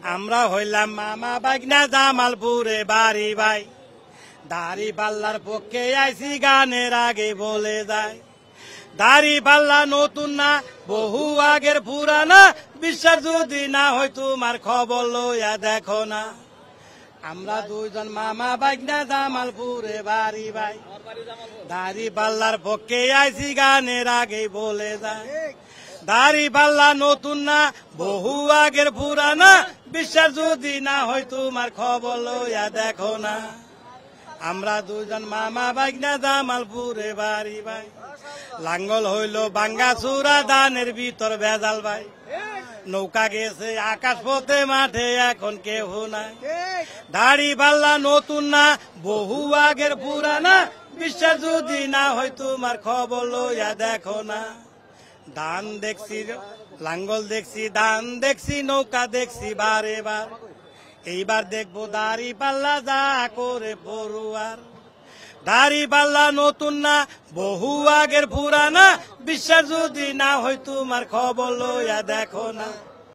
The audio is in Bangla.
আমরা হইলাম মামা বাগনা জামালপুরে বাড়ি ভাই দাড়ি পাল্লার পক্ষে আইসি গানের আগে বলে যায় দাড়ি পাল্লা নতুন না বহু আগের পুরানা বিশ্বাস যদি না হয় তোমার খবর লইয়া দেখো না আমরা দুইজন মামা বাগনা জামালপুরে বাড়ি ভাই দাড়ি পাল্লার পক্ষে আইসি গানের আগে বলে যায় দাড়ি পাল্লা নতুন না বহু আগের পুরানা বিশ্বাস যদি না হয় তোমার খবর লইয়া দেখো না আমরা দুজন মামা বাগনা জামালপুরে বাড়ি ভাই লাঙ্গল হইল বাঙ্গা চূড়া ধানের ভিতর ভেজাল ভাই নৌকা গেছে আকাশ পথে মাঠে এখন কেহ নাই দাড়ি পাল্লা নতুন না বহু আগের পুরানা বিশ্বাস যদি না হয় তোমার খবর লইয়া দেখো না ধান দেখছি লাঙ্গল দেখছি ধান দেখছি নৌকা দেখছি বারে বার এইবার দেখবো দাড়ি পাল্লা যা করে পড়ুয়ার দাড়ি পাল্লা নতুন না বহু আগের পুরানা বিশ্বাস যদি না হয় তোমার খবর লইয়া দেখো না।